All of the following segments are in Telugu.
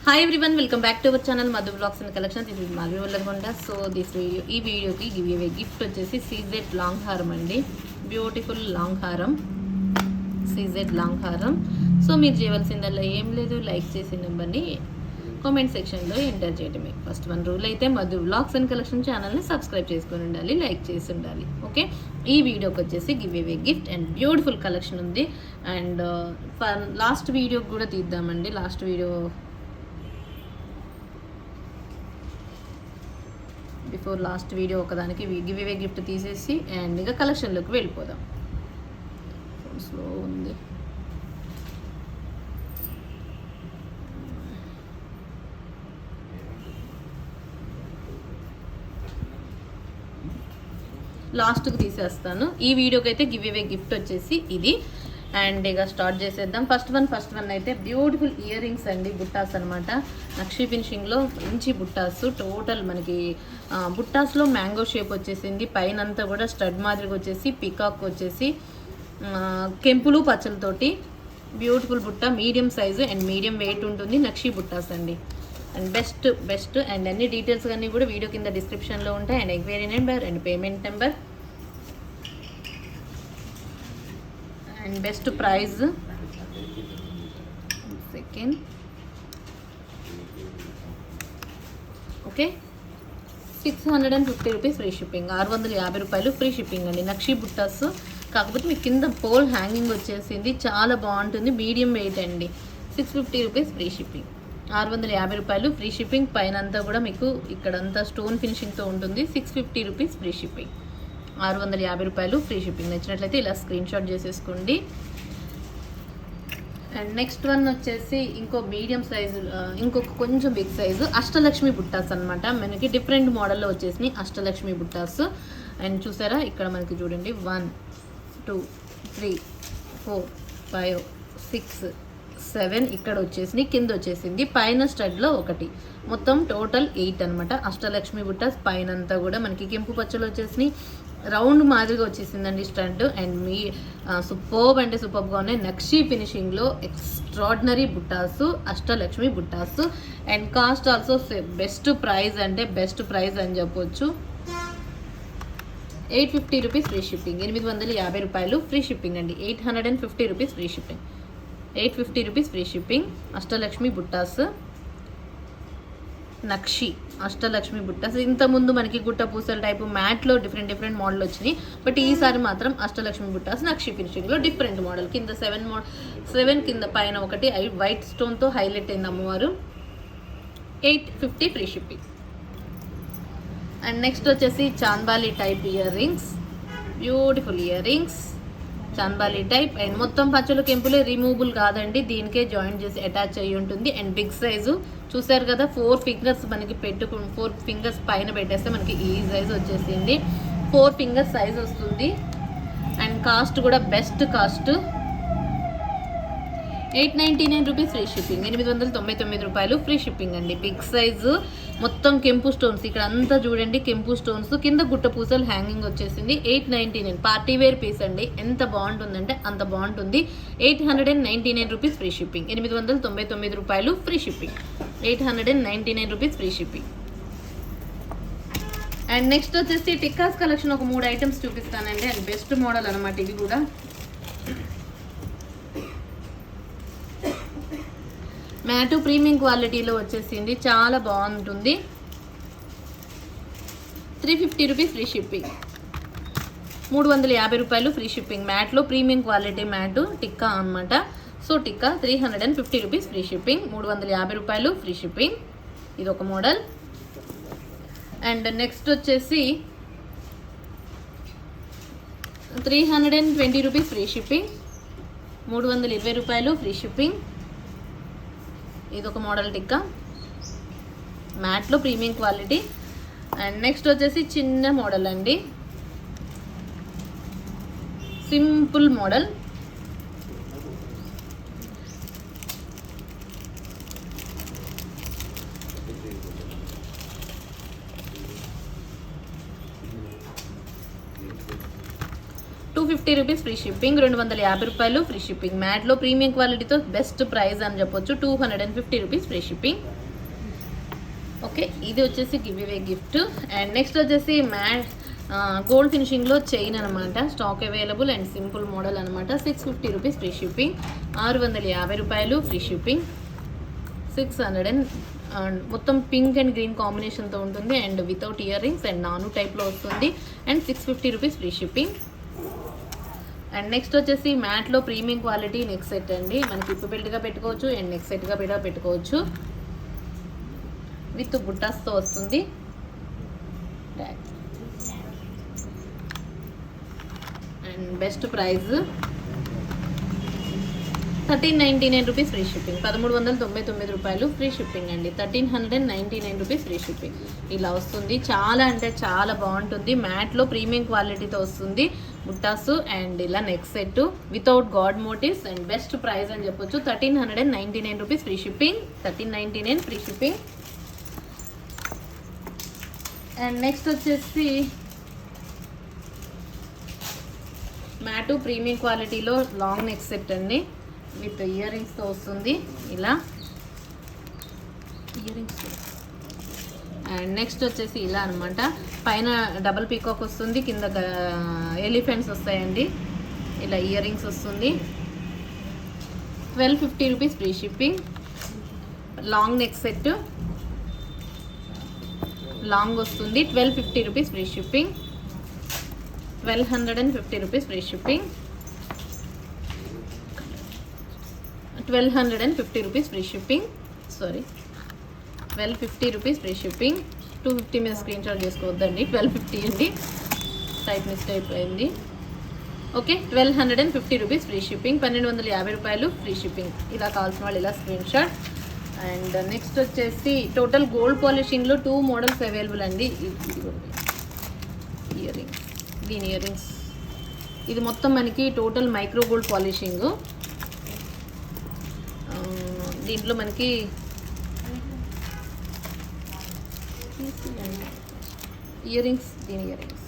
Hi everyone, welcome back to our channel Madhu Vlogs and Collections. This is Madhu Vallagonda. So this video, ఈ వీడియోకి గివ్ అవే గిఫ్ట్ వచ్చేసి సీజెడ్ లాంగ్ హారం అండి. బ్యూటిఫుల్ లాంగ్ హారం, సీజెడ్ లాంగ్ హారం. సో మీరు చేయవలసిందల్లా ఏం లేదు, లైక్ చేసి నెంబర్ని కామెంట్ సెక్షన్లో ఎంటర్ చేయడమే. ఫస్ట్ వన్ రూల్ అయితే మధు వ్లాగ్స్ అండ్ కలెక్షన్ ఛానల్ని సబ్స్క్రైబ్ చేసుకొని ఉండాలి, లైక్ చేసి ఉండాలి. ఓకే, ఈ వీడియోకి వచ్చేసి give away gift and beautiful collection ఉంది. అండ్ లాస్ట్ వీడియోకి కూడా తీద్దామండి. Last video before last video ఒకదానికి గివ్ అవే గిఫ్ట్ తీసేసి అండ్ ఇక కలెక్షన్లోకి వెళ్ళిపోదాం. స్లో ఉంది. లాస్ట్కి తీసేస్తాను. ఈ వీడియోకి అయితే గివ్ అవే గిఫ్ట్ వచ్చేసి ఇది. అండ్ ఇక స్టార్ట్ చేసేద్దాం. ఫస్ట్ వన్ అయితే బ్యూటిఫుల్ ఇయర్ రింగ్స్ అండి, బుట్టాస్ అనమాట. నక్షి ఫినిషింగ్లో మంచి బుట్టాస్. టోటల్ మనకి బుట్టాస్లో మ్యాంగో షేప్ వచ్చేసింది. పైన అంతా కూడా స్టడ్ మాదిరిగా వచ్చేసి పికాక్ వచ్చేసి కెంపులు పచ్చలతోటి బ్యూటిఫుల్ బుట్ట. Medium size and medium weight ఉంటుంది. నక్షి బుట్టాస్ అండి. అండ్ బెస్ట్ అండ్ అన్ని డీటెయిల్స్ అన్నీ కూడా వీడియో కింద డిస్క్రిప్షన్లో ఉంటాయి. And enquiry number and payment number and best price. Second okay, 650 rupees free shipping. 650 రూపాయలు ఫ్రీ షిప్పింగ్ అండి. నక్షి బుట్టాస్ కాకపోతే మీకు కింద పోల్ హ్యాంగింగ్ వచ్చేసింది, చాలా బాగుంటుంది. మీడియం వెయిట్ అండి. 650 రూపీస్ ఫ్రీ షిప్పింగ్. 650 రూపాయలు ఫ్రీ షిప్పింగ్. పైన అంతా కూడా మీకు ఇక్కడంతా స్టోన్ ఫినిషింగ్తో ఉంటుంది. 650 రూపీస్ ఫ్రీ షిప్పింగ్. 650 రూపాయలు ఫ్రీ షిప్పింగ్. నచ్చినట్లయితే ఇలా స్క్రీన్ షాట్ చేసేసుకోండి. అండ్ నెక్స్ట్ వన్ వచ్చేసి ఇంకో మీడియం సైజు, ఇంకొక కొంచెం బిగ్ సైజు అష్టలక్ష్మి బుట్టాస్ అనమాట. మనకి డిఫరెంట్ మోడల్లో వచ్చేసినాయి అష్టలక్ష్మి బుట్టాస్. అండ్ చూసారా ఇక్కడ మనకి చూడండి 1 2 3 4 5 6 7 ఇక్కడ వచ్చేసింది, కింద వచ్చేసింది, పైన స్టడ్లో ఒకటి, మొత్తం టోటల్ 8 అనమాట. అష్టలక్ష్మి బుట్టాస్ పైన అంతా కూడా మనకి కెంపు పచ్చలు వచ్చేసినాయి. రౌండ్ మాదిరిగా వచ్చేసిందండి స్టడ్. అండ్ మీ సూపర్బ్ అంటే సూపర్బ్గా ఉన్నాయి. నక్షి ఫినిషింగ్లో ఎక్స్ట్రాడినరీ బుట్టాస్, అష్టలక్ష్మి బుట్టాస్. And cost also best price అంటే బెస్ట్ ప్రైస్ అని చెప్పొచ్చు. 850 రూపీస్ ఫ్రీ షిప్పింగ్. 850 రూపాయలు ఫ్రీ షిప్పింగ్ అండి. 850 rupees free shipping. 850 rupees free shipping. Ashtalakshmi బుట్టాస్, నక్షి అష్టలక్ష్మి బుట్టాస్. ఇంతకుముందు మనకి గుట్ట పూసల టైపు మ్యాట్లో డిఫరెంట్ మోడల్ వచ్చినాయి. బట్ ఈసారి మాత్రం అష్టలక్ష్మి బుట్టాస్ నక్షి ఫినిషింగ్లో డిఫరెంట్ మోడల్. కింద 7 కింద పైన ఒకటి వైట్ స్టోన్తో హైలైట్ అయింది అమ్మవారు. 850 ఫ్రీ షిప్పింగ్. అండ్ నెక్స్ట్ వచ్చేసి chandbali type ear rings, beautiful ear rings chandbali type. And మొత్తం పచ్చలు కెంపులే, రిమూవబుల్ కాదండి, దీనికే జాయింట్ చేసి అటాచ్ అయ్యి ఉంటుంది. అండ్ బిగ్ సైజు చూసారు కదా, 4 ఫింగర్స్ మనకి 4 ఫింగర్స్ పైన పెట్టేస్తే మనకి ఈ సైజ్ వచ్చేసింది. 4 ఫింగర్స్ సైజ్ వస్తుంది. అండ్ కాస్ట్ కూడా best cost. 899 rupees free shipping. 899 రూపాయలు ఫ్రీ షిప్పింగ్ అండి. బిగ్ సైజు మొత్తం కెంపు స్టోన్స్, ఇక్కడ అంతా చూడండి కెంపు స్టోన్స్, కింద గుట్ట పూసలు హ్యాంగింగ్ వచ్చేసింది. 899 పార్టీ వేర్ పీస్ అండి. ఎంత బాగుంటుందంటే అంత బాగుంటుంది. 899 రూపీస్ ఫ్రీ షిప్పింగ్. 899 రూపాయలు free shipping. 899 rupees free shipping. And next వచ్చేసి టిక్కాస్ కలెక్షన్ ఒక 3 ఐటమ్స్ చూపిస్తానండి. అండ్ బెస్ట్ మోడల్ అనమాట ఇది కూడా. మ్యాటు ప్రీమియం క్వాలిటీలో వచ్చేసింది, చాలా బాగుంటుంది. 350 రూపీస్ ఫ్రీ షిప్పింగ్. 350 రూపాయలు ఫ్రీ షిప్పింగ్. మ్యాట్లో ప్రీమియం క్వాలిటీ మ్యాటు టిక్కా అనమాట. So tikka 350 rupees free shipping. 350 రూపాయలు ఫ్రీ షిప్పింగ్. ఇది ఒక మోడల్. అండ్ నెక్స్ట్ వచ్చేసి 320 రూపీస్ ఫ్రీ షిప్పింగ్. 320 రూపాయలు ఫ్రీ షిప్పింగ్. ఇది ఒక మోడల్ టిక్కా, మ్యాట్లో ప్రీమియం క్వాలిటీ. అండ్ నెక్స్ట్ వచ్చేసి చిన్న మోడల్ అండి, simple model. 250 rupees free shipping, 250 రూపాయలు ఫ్రీ షిప్పింగ్. మ్యాట్లో ప్రీమియం క్వాలిటీతో బెస్ట్ ప్రైస్ అని చెప్పొచ్చు. 250 రూపీస్ ఫ్రీ షిప్పింగ్. ఓకే, ఇది వచ్చేసి give away gift. And next వచ్చేసి గోల్డ్ ఫినిషింగ్లో చైన్ అనమాట. Stock available and simple model అనమాట. 650 రూపీస్ ఫ్రీ షిప్పింగ్, 650 రూపాయలు ఫ్రీ షిప్పింగ్. 600 మొత్తం పింక్ అండ్ గ్రీన్ కాంబినేషన్తో ఉంటుంది and without ear rings and నాను టైప్లో వస్తుంది and 650 rupees free shipping. And next వచ్చేసి మ్యాట్లో ప్రీమియం క్వాలిటీ నెక్ సెట్ అండి. మనకి ఇప్పు బెల్ట్గా పెట్టుకోవచ్చు అండ్ నెక్ సెట్గా కూడా పెట్టుకోవచ్చు. విత్ బుట్టాస్తో వస్తుంది. And best price 1399 rupees free shipping, 1399 రూపాయలు ఫ్రీ షిప్పింగ్ అండి. 1399 రూపీస్ ఫ్రీ షిప్పింగ్ ఇలా వస్తుంది. చాలా అంటే చాలా బాగుంటుంది. మ్యాట్లో ప్రీమియం క్వాలిటీతో వస్తుంది. బుట్టాసు అండ్ ఇలా neck set without god motives and best price అని చెప్పొచ్చు. 1399 rupees free shipping, 1399 free shipping. And next వచ్చేసి మ్యాటు ప్రీమియం క్వాలిటీలో లాంగ్ నెక్ సెట్ అండి విత్ ఇయర్ రింగ్స్తో వస్తుంది ఇలా ఇయర్ రింగ్స్. అండ్ నెక్స్ట్ వచ్చేసి ఇలా అనమాట. పైన డబల్ పీకాక్ వస్తుంది, కింద ఎలిఫెంట్స్ వస్తాయండి. ఇలా ఇయర్ రింగ్స్ వస్తుంది. 1250 rupees free shipping. Long neck set long వస్తుంది. 1250 rupees free shipping, 1250 rupees free shipping. 1250 rupees free shipping. Sorry, 1250 rupees free shipping. 250 మీద స్క్రీన్ షాట్ చేసుకోవద్దండి, 1250 అండి, టైప్ మిస్టేక్ అయిపోయింది. ఓకే, 1250 రూపీస్ ఫ్రీ షిప్పింగ్, 1250 రూపాయలు ఫ్రీ షిప్పింగ్. ఇలా కావాల్సిన వాళ్ళు ఇలా స్క్రీన్ షాట్. అండ్ నెక్స్ట్ వచ్చేసి టోటల్ గోల్డ్ పాలిషింగ్లో 2 మోడల్స్ అవైలబుల్ అండి. ఇయర్ రింగ్స్, దీని ఇయర్ రింగ్స్. ఇది మొత్తం మనకి టోటల్ మైక్రో గోల్డ్ పాలిషింగ్. దీంట్లో మనకి ఇయర్ రింగ్స్, దీని ఇయర్ రింగ్స్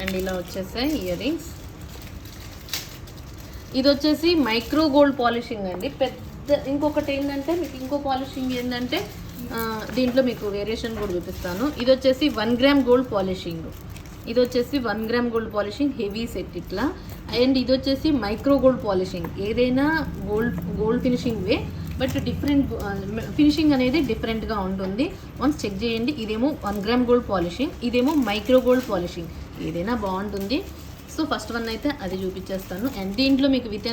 అండ్ ఇలా వచ్చేసాయి ఇయర్ రింగ్స్. ఇది వచ్చేసి మైక్రో గోల్డ్ పాలిషింగ్ అండి. ఇంకొకటి ఏంటంటే మీకు ఇంకో పాలిషింగ్ ఏంటంటే దీంట్లో మీకు వేరియేషన్ కూడా చూపిస్తాను. ఇది వచ్చేసి 1 గ్రామ్ గోల్డ్ పాలిషింగ్. ఇది వచ్చేసి 1 gram gold polishing heavy set ఇట్లా. అండ్ ఇది వచ్చేసి మైక్రో గోల్డ్ పాలిషింగ్. ఏదైనా gold finishing way, but different finishing అనేది డిఫరెంట్గా ఉంటుంది. వన్స్ చెక్ చేయండి. ఇదేమో 1 గ్రామ్ గోల్డ్ పాలిషింగ్, ఇదేమో మైక్రో గోల్డ్ పాలిషింగ్. ఏదైనా బాగుంటుంది. సో ఫస్ట్ వన్ అయితే అది చూపించేస్తాను. అండ్ దీంట్లో మీకు విత్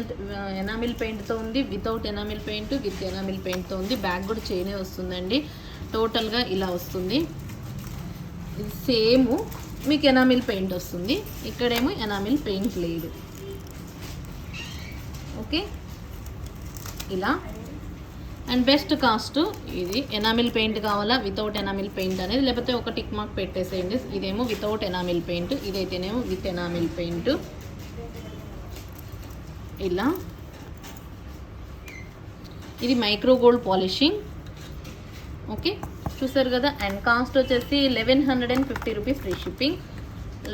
ఎనామిల్ పెయింట్తో ఉంది, without enamel paint, with enamel పెయింట్తో ఉంది. బ్యాక్ కూడా చైనే వస్తుందండి. టోటల్గా ఇలా వస్తుంది. సేమ్ మీకు ఎనామిల్ పెయింట్ వస్తుంది. ఇక్కడేమో ఎనామిల్ పెయింట్ లేదు. ఓకే, ఇలా. అండ్ బెస్ట్ కాస్ట్ ఇది. ఎనామిల్ పెయింట్ కావాలా, వితౌట్ ఎనామిల్ పెయింట్ అనేది, లేకపోతే ఒక టిక్ మార్క్ పెట్టేసేయండి. ఇదేమో వితౌట్ ఎనామిల్ పెయింట్, ఇదైతేనేమో విత్ ఎనామిల్ పెయింట్. ఇలా ఇది మైక్రో గోల్డ్ పాలిషింగ్. ఓకే, చూసారు కదా. అండ్ కాస్ట్ వచ్చేసి 1150 rupees free shipping,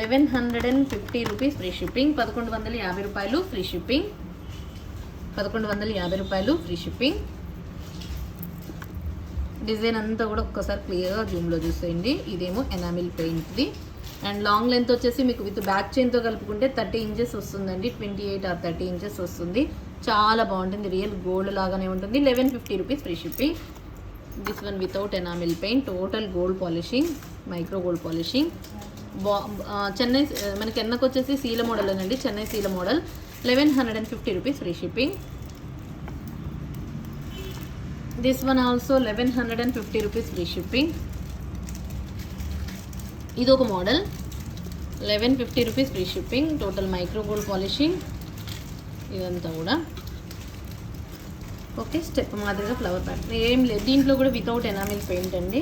1150 rupees free shipping, 1150 రూపాయలు ఫ్రీ షిప్పింగ్, 1150 రూపాయలు ఫ్రీ షిప్పింగ్. డిజైన్ అంతా కూడా ఒక్కసారి క్లియర్గా జూమ్లో చూసేయండి. ఇదేమో ఎనామిల్ పెయింట్ది. అండ్ లాంగ్ లెంత్ వచ్చేసి మీకు విత్ బ్యాక్ చైన్తో కలుపుకుంటే 30 ఇంచెస్ వస్తుందండి. 28 or 30 ఇంచెస్ వస్తుంది. చాలా బాగుంటుంది. రియల్ గోల్డ్ లాగానే ఉంటుంది. 1150 rupees free shipping. This one without enamel paint, total gold polishing, micro gold polishing. Chennai మనకి ఎన్నకు వచ్చేసి సీల మోడల్ అనండి, చెన్నై సీల model. 1150 rupees free shipping. This one also 1150 rupees free shipping. ఇది ఒక model, 1150 rupees free shipping. Total micro gold polishing ఇదంతా కూడా. ఓకే, స్టెప్ మాదిరిగా ఫ్లవర్ ప్యాటర్న్ ఏం లేదు. దీంట్లో కూడా వితౌట్ ఎనామిల్ పెయింట్ అండి.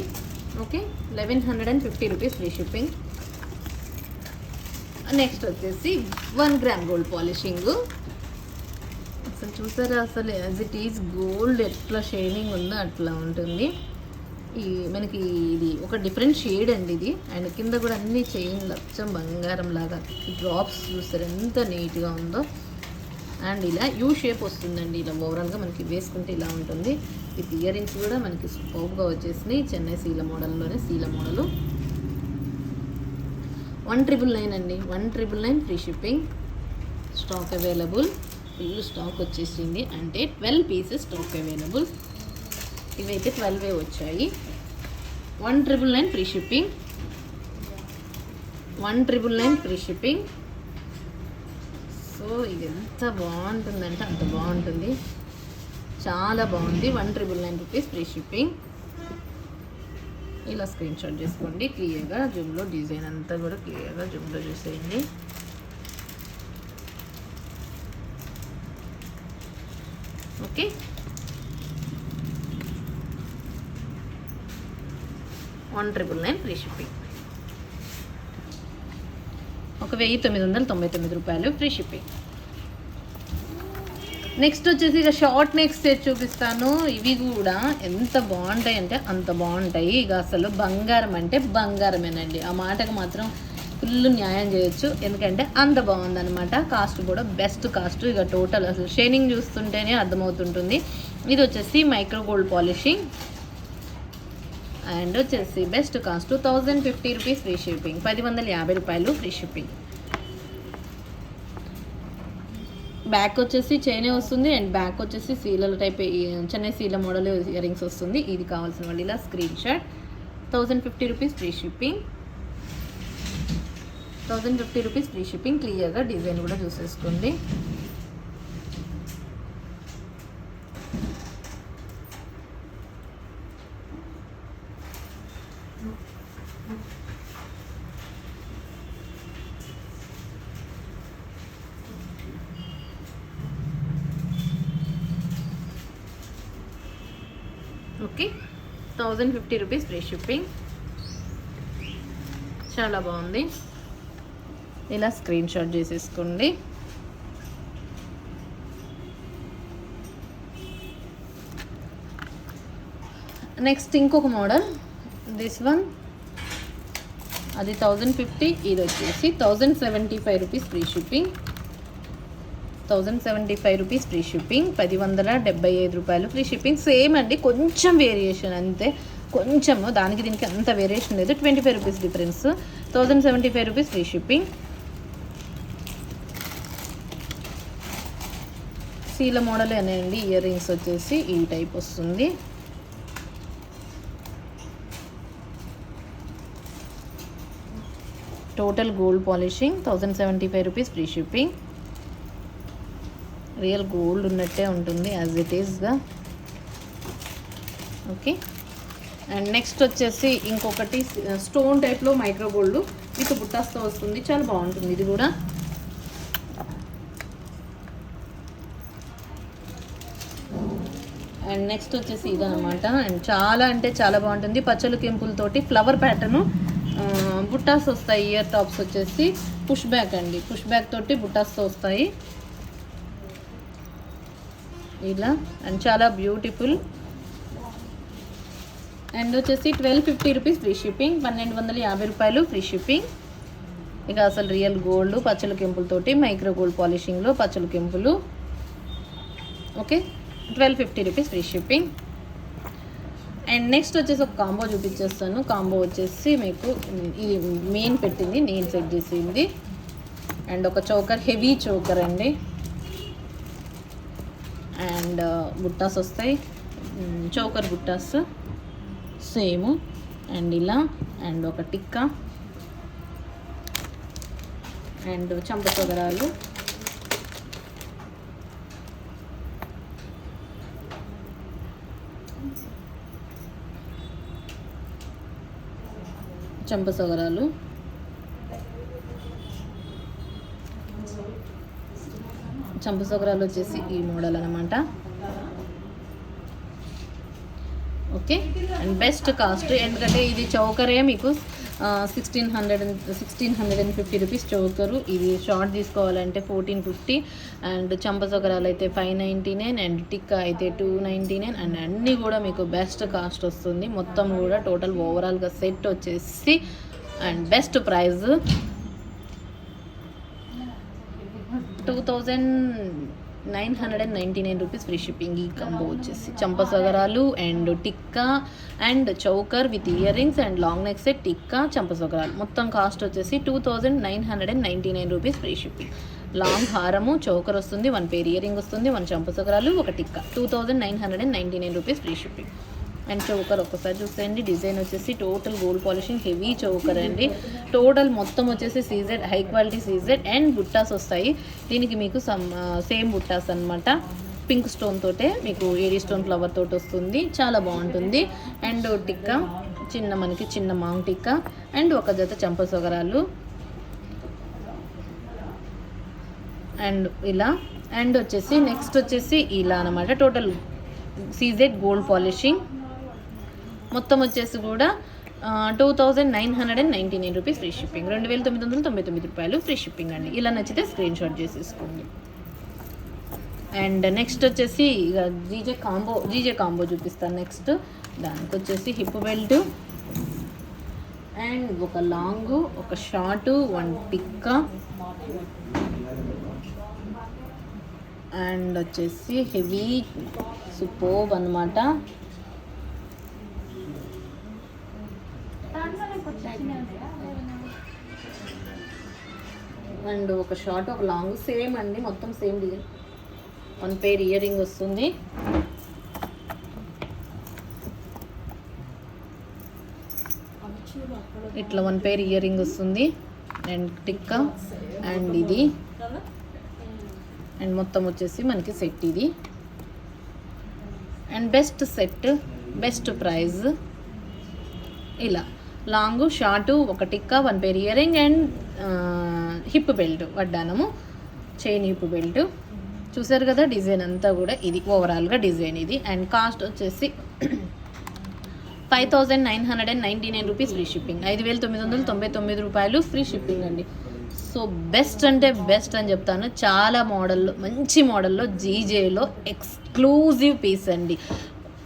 Okay, 1150 rupees free shipping. Next వచ్చేసి 1 గ్రామ్ గోల్డ్ పాలిషింగ్. అసలు చూసారా, అసలు యాజ్ ఇట్ ఈజ్ గోల్డ్ ఎట్లా షైనింగ్ ఉందో అట్లా ఉంటుంది. ఈ మనకి ఇది ఒక డిఫరెంట్ షేడ్ అండి ఇది. అండ్ కింద కూడా అన్ని చైన్ లచ్చం బంగారం లాగా డ్రాప్స్ చూస్తారు ఎంత నీట్గా ఉందో. అండ్ ఇలా యూ షేప్ వస్తుందండి. ఇలా ఓవరాల్గా మనకి వేసుకుంటే ఇలా ఉంటుంది. విత్ ఇయర్ రింగ్స్ కూడా మనకి సూపర్గా వచ్చేసినాయి. చెన్నై సీల మోడల్లోనే సీల మోడలు. 1,999 అండి. 1,999 free shipping. Stock available, full stock వచ్చేసింది. అంటే 12 పీసెస్ స్టాక్ అవైలబుల్. ఇవైతే 12 వచ్చాయి. 1,999 free shipping. 1,999 free shipping. So ఇది ఎంత బాగుంటుందంటే అంత బాగుంటుంది, చాలా బాగుంది. 1,999 రూపీస్ ఫ్రీ షిప్పింగ్. ఇలా స్క్రీన్ షాట్ చేసుకోండి క్లియర్గా. జూమ్లో డిజైన్ అంతా కూడా క్లియర్గా జూమ్లో చూసేయండి. Okay, 1,999 free shipping. 1,999 రూపాయలు ఫ్రీ షిప్పింగ్. నెక్స్ట్ వచ్చేసి ఇక షార్ట్ నెక్ సెట్ చూపిస్తాను. ఇవి కూడా ఎంత బాగుంటాయి అంటే అంత బాగుంటాయి. ఇక అసలు బంగారం అంటే బంగారమేనండి. ఆ మాటకు మాత్రం ఫుల్ న్యాయం చేయొచ్చు, ఎందుకంటే అంత బాగుందన్నమాట. కాస్ట్ కూడా బెస్ట్ కాస్ట్. ఇక టోటల్ అసలు షైనింగ్ చూస్తుంటేనే అర్థమవుతుంటుంది. ఇది వచ్చేసి మైక్రో గోల్డ్ పాలిషింగ్. అండ్ వచ్చేసి best cost 1,050 rupees free shipping. 1,050 రూపాయలు ఫ్రీ షిప్పింగ్. బ్యాక్ వచ్చేసి చైనే వస్తుంది. అండ్ బ్యాక్ వచ్చేసి సీలల టైప్ చెన్నై సీల మోడల్ ఇయర్ రింగ్స్ వస్తుంది. ఇది కావాల్సిన వాళ్ళు ఇలా screenshot. 1,050 rupees free shipping. 1,050 rupees free shipping. క్లియర్గా డిజైన్ కూడా చూసేసుకోండి. Okay, 1,050 rupees free shipping. చాలా బాగుంది. ఇలా స్క్రీన్ షాట్ చేసేసుకోండి. నెక్స్ట్ ఇంకొక మోడల్, దిస్ వన్. అది 1,050. ఇది వచ్చేసి 1,075 rupees free shipping. 1,075 rupees free shipping. 1,175 రూపాయలు ఫ్రీ షిప్పింగ్. సేమ్ అండి, కొంచెం వేరియేషన్ అంతే, కొంచెము. దానికి దీనికి అంత వేరియేషన్ లేదు. 25 rupees difference. 1,075 rupees free shipping. సీల మోడల్ అనేయండి. ఇయర్ రింగ్స్ వచ్చేసి ఈ టైప్ వస్తుంది. Total gold polishing. 1,075 rupees free shipping. Real gold ఉన్నట్టే ఉంటుంది యాజ్ ఇట్ ఈస్గా. ఓకే, అండ్ నెక్స్ట్ వచ్చేసి ఇంకొకటి స్టోన్ టైప్లో మైక్రో గోల్డ్ విత్ బుట్టాస్తో వస్తుంది. చాలా బాగుంటుంది ఇది కూడా. అండ్ నెక్స్ట్ వచ్చేసి ఇదనమాట. అండ్ చాలా అంటే చాలా బాగుంటుంది. పచ్చలు కెంపులతోటి ఫ్లవర్ ప్యాటర్ను బుట్టాస్ వస్తాయి. ఇయర్ టాప్స్ వచ్చేసి పుష్ బ్యాక్ అండి. పుష్ బ్యాక్ తోటి బుట్టాస్తో వస్తాయి ఇలా. అండ్ చాలా బ్యూటిఫుల్. అండ్ వచ్చేసి 1,250 రూపీస్ ఫ్రీ షిప్పింగ్. 1,250 రూపాయలు ఫ్రీ షిప్పింగ్. ఇక అసలు రియల్ గోల్డ్ పచ్చల కెంపులతోటి మైక్రో గోల్డ్ పాలిషింగ్లో పచ్చల కెంపులు. Okay, 1,250 rupees free shipping. And next వచ్చేసి ఒక కాంబో చూపించేస్తాను. కాంబో వచ్చేసి మీకు ఇది మెయిన్ పెట్టింది, నేను సెట్ చేసింది. అండ్ ఒక చోకర్, హెవీ చోకర్ అండి. అండ్ బుట్టాస్ వస్తాయి, చోకర్ బుట్టాస్ సేమ్. అండ్ ఇలా అండ్ ఒక టిక్కా అండ్ చంపసొగరాలు. చంపసొగరాలు. చంపసొగరాలు వచ్చేసి ఈ మోడల్ అనమాట. ఓకే. అండ్ బెస్ట్ కాస్ట్, ఎందుకంటే ఇది చౌకరే మీకు 1650 రూపీస్ చౌకరు. ఇది షార్ట్ తీసుకోవాలంటే 1450, అండ్ చంపసొకరాలు అయితే 599, అండ్ టిక్కా అయితే 299, అండ్ అన్నీ కూడా మీకు బెస్ట్ కాస్ట్ వస్తుంది. మొత్తం కూడా టోటల్ ఓవరాల్గా సెట్ వచ్చేసి and best price 2999 rupees free shipping. ఈ కంబో వచ్చేసి చంపసొగరాలు and tikka and choker with earrings and long neck set, tikka, చంపసొగరాలు మొత్తం కాస్ట్ వచ్చేసి 2999 రూపీస్ ఫ్రీ షిప్పింగ్. లాంగ్ హారము చౌకర్ వస్తుంది, 1 పేర్ ఇయర్ రింగ్ వస్తుంది, 1 చంపసొగరాలు, 1 tikka, 2999 rupees free shipping. And choker ఒక్కసారి చూసేయండి, డిజైన్ వచ్చేసి total gold polishing heavy choker అండి. టోటల్ మొత్తం వచ్చేసి CZ, high quality CZ and బుట్టాస్ వస్తాయి. దీనికి మీకు సేమ్ బుట్టాస్ అనమాట. పింక్ స్టోన్ తోటే మీకు ఏడీ స్టోన్ ఫ్లవర్ తోటి వస్తుంది, చాలా బాగుంటుంది. అండ్ టిక్కా మనకి చిన్న మాంగ్ టిక్కా అండ్ ఒక జత చంపసొగరాలు అండ్ ఇలా. అండ్ వచ్చేసి నెక్స్ట్ వచ్చేసి ఇలా అనమాట. టోటల్ సీజెడ్ గోల్డ్ పాలిషింగ్ మొత్తం వచ్చేసి కూడా 2999 రూపీస్ ఫ్రీ షిప్పింగ్. 2999 రూపాయలు ఫ్రీ షిప్పింగ్ అండి. ఇలా నచ్చితే స్క్రీన్ షాట్ చేసేసుకోండి. అండ్ నెక్స్ట్ వచ్చేసి ఇక జీజే కాంబో చూపిస్తాను. నెక్స్ట్ దానికి వచ్చేసి హిప్ బెల్ట్ అండ్ ఒక లాంగ్, ఒక షార్ట్, 1 టిక్కా అండ్ వచ్చేసి హెవీ సూపర్బ్ అనమాట. అండ్ ఒక షార్ట్, ఒక లాంగ్ సేమ్ అండి, మొత్తం same design. 1 pair earring వస్తుంది. ఇట్లా 1 పేర్ ఇయర్ రింగ్ వస్తుంది అండ్ టిక్కా అండ్ ఇది అండ్ మొత్తం వచ్చేసి మనకి సెట్ ఇది. And best set, best price. ఇలా లాంగ్, షార్ట్, ఒక tikka, 1 pair earring and hip belt, వడ్డానము చైన్ హిప్ బెల్ట్. చూసారు కదా డిజైన్ అంతా కూడా ఇది ఓవరాల్గా డిజైన్ ఇది. అండ్ కాస్ట్ వచ్చేసి 5999 రూపీస్ ఫ్రీ షిప్పింగ్. 5999 రూపాయలు ఫ్రీ షిప్పింగ్ అండి. సో బెస్ట్ అంటే బెస్ట్ అని చెప్తాను. చాలా మోడల్లో, మంచి మోడల్లో జీజేలో ఎక్స్క్లూజివ్ పీస్ అండి.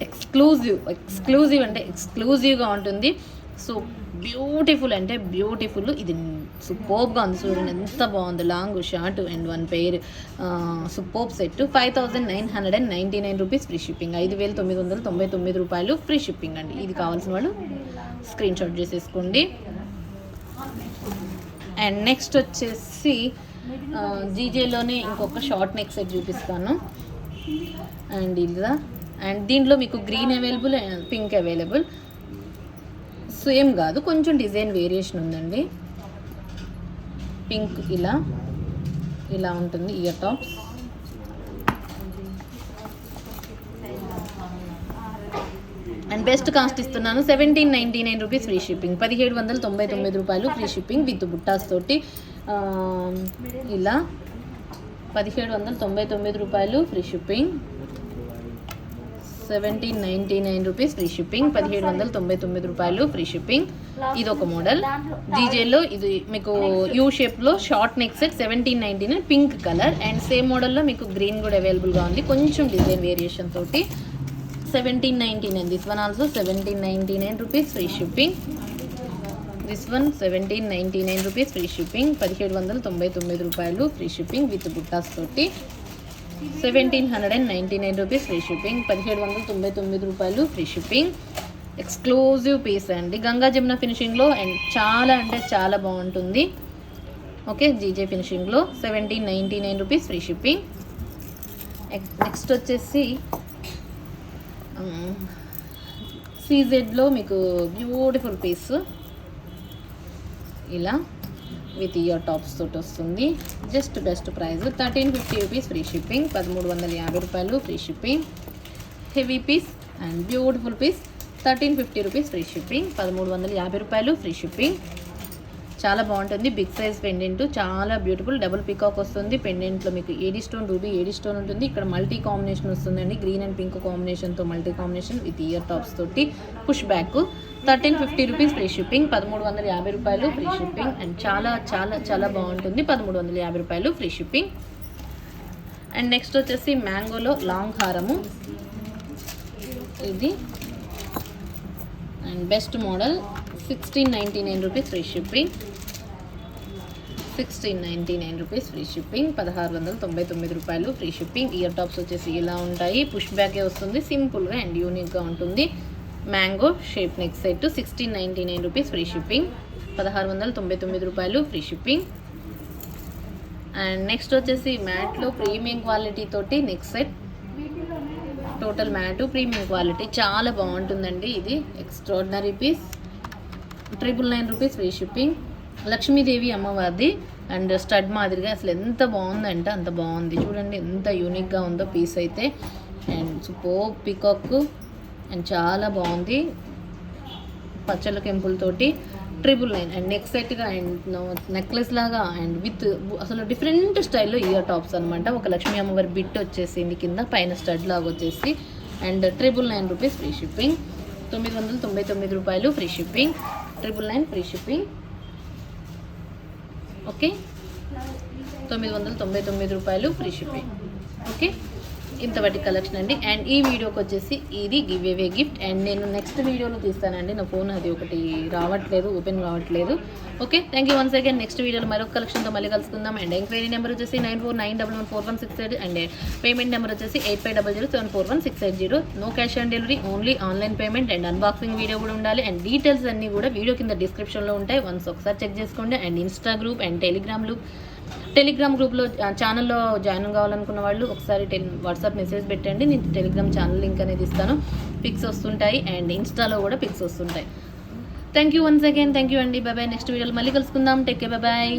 ఎక్స్క్లూజివ్ అంటే ఎక్స్క్లూజివ్గా ఉంటుంది. సో బ్యూటిఫుల్ అంటే బ్యూటిఫుల్. ఇది సూపర్బ్గా ఉంది, చూడండి ఎంత బాగుంది. Long, short and 1 pair superb set. 5999 rupees free shipping. 5999 రూపాయలు ఫ్రీ షిప్పింగ్ అండి. ఇది కావాల్సిన వాళ్ళు స్క్రీన్ షాట్ చేసేసుకోండి. అండ్ నెక్స్ట్ వచ్చేసి జీజేలోనే ఇంకొక షార్ట్ నెక్ సెట్ చూపిస్తాను. అండ్ ఇలా, అండ్ దీంట్లో మీకు green available, pink available. Same కాదు, కొంచెం డిజైన్ వేరియేషన్ ఉందండి. పింక్ ఇలా ఉంటుంది ear tops. And best cost ఇస్తున్నాను 1799 రూపీస్ ఫ్రీ షిప్పింగ్. 1799 రూపాయలు ఫ్రీ షిప్పింగ్ విత్ బుట్టాస్ తోటి. ఇలా 1799 రూపాయలు free shipping. 1799 rupees free shipping. 1799 రూపాయలు ఫ్రీ షిప్పింగ్. ఇది ఒక మోడల్ జీజేలో. ఇది మీకు యూ షేప్లో short neck set 1799 pink colour. And same మోడల్లో మీకు గ్రీన్ కూడా అవైలబుల్గా ఉంది, కొంచెం డిజైన్ వేరియేషన్ తోటి. 1799. This one also 1799 rupees free shipping. This one 1799 rupees free shipping. 1799 రూపాయలు ఫ్రీ షిప్పింగ్ విత్ బుట్టాస్ తోటి. 1799 రూపీస్ ఫ్రీ షిప్పింగ్. 1799 రూపాయలు ఫ్రీ షిప్పింగ్. ఎక్స్క్లూజివ్ పీస్ అండి, గంగా జమున ఫినిషింగ్లో. అండ్ చాలా అంటే చాలా బాగుంటుంది. ఓకే, జీజే ఫినిషింగ్లో 1799 రూపీస్ ఫ్రీ షిప్పింగ్. నెక్స్ట్ వచ్చేసి సీజెడ్లో మీకు బ్యూటిఫుల్ పీస్ ఇలా విత్ ఇయర్ టాప్స్ తోటి వస్తుంది. Just best price 1350 rupees free shipping. 1350 రూపాయలు free shipping. Heavy piece and beautiful piece 1350 rupees free shipping. 1350 రూపాయలు ఫ్రీ షిప్పింగ్. చాలా బాగుంటుంది. బిగ్ సైజ్ పెండెంట్, చాలా బ్యూటిఫుల్. డబుల్ పికాక్ వస్తుంది. పెండెంట్లో మీకు AD stone, ruby AD stone ఉంటుంది. ఇక్కడ మల్టీ కాంబినేషన్ వస్తుందండి. గ్రీన్ అండ్ పింక్ కాంబినేషన్తో multi combination with ear tops తోటి. Push back. 1350 rupees free shipping. 1350 రూపాయలు ఫ్రీ షిప్పింగ్. అండ్ చాలా చాలా చాలా బాగుంటుంది. 1350 రూపాయలు ఫ్రీ షిప్పింగ్. అండ్ నెక్స్ట్ వచ్చేసి మ్యాంగోలో లాంగ్ హారము, ఇది and best model. 1699 rupees free shipping. 1699 rupees free shipping. 1699 రూపాయలు ఫ్రీ షిప్పింగ్. ఇయర్ టాప్స్ వచ్చేసి ఇలా ఉంటాయి. పుష్ బ్యాకే వస్తుంది. సింపుల్గా అండ్ యూనిక్గా ఉంటుంది. Mango shape neck set 1699 rupees free shipping. 1699 రూపాయలు ఫ్రీ షిప్పింగ్. అండ్ నెక్స్ట్ వచ్చేసి మ్యాట్లో ప్రీమియం క్వాలిటీ తోటి neck set. Total matte premium quality, చాలా బాగుంటుందండి. ఇది extraordinary piece. 999 rupees free shipping. Lakshmidevi అమ్మవారిది అండ్ స్టడ్ మాదిరిగా అసలు ఎంత బాగుందంటే అంత బాగుంది. చూడండి ఎంత యూనిక్గా ఉందో పీస్ అయితే. అండ్ సూపర్ పికాక్ అండ్ చాలా బాగుంది. పచ్చల కెంపులతోటి 999 అండ్ నెక్ సెట్గా అండ్ నెక్లెస్ లాగా అండ్ విత్ అసలు డిఫరెంట్ స్టైల్లో ఇయర్ టాప్స్ అనమాట. ఒక లక్ష్మీ అమ్మవారి బిట్ వచ్చేసింది కింద, పైన స్టడ్ లాగా వచ్చేసి. And 999 rupees free shipping. 999 రూపాయలు free shipping. 999 free shipping. Okay, 999 రూపాయలు ఫ్రీ షిప్పింగ్. ఓకే, ఇంతవరకు కలెక్షన్ అండి. అండ్ ఈ వీడియోకి వచ్చేసి ఇది గివ్ అవే గిఫ్ట్. అండ్ నేను నెక్స్ట్ వీడియోలో తీస్తానండి. నా ఫోన్ అది ఒకటి రావట్లేదు, ఓపెన్ కావట్లేదు. Okay, thank you once again. Next వీడియోలో మరొక కలెక్షన్తో మళ్ళీ కలుసుకుందాం. అండ్ ఎంక్వైరీ నెంబర్ వచ్చేసి 9491114168. అండ్ పేమెంట్ నెంబర్ వచ్చేసి 8500741680. No cash on delivery, only online payment. And unboxing video కూడా ఉండాలి. అండ్ డీటెయిల్స్ అన్నీ కూడా వీడియో కింద డిస్క్రిప్షన్లో ఉంటాయి. వన్స్ ఒకసారి చెక్ చేసుకోండి. And Insta group and Telegram గ్రూప్లో ఛానల్లో జాయిన్ కావాలనుకున్న వాళ్ళు ఒకసారి వాట్సాప్ మెసేజ్ పెట్టండి. నేను టెలిగ్రామ్ ఛానల్ లింక్ అనేది ఇస్తాను. పిక్స్ వస్తుంటాయి అండ్ ఇన్స్టాలో కూడా పిక్స్ వస్తుంటాయి. Thank you once again. Thank you అండి. బాయ్. నెక్స్ట్ వీడియోలో మళ్ళీ కలుసుకుందాం. Take care. బాయ్.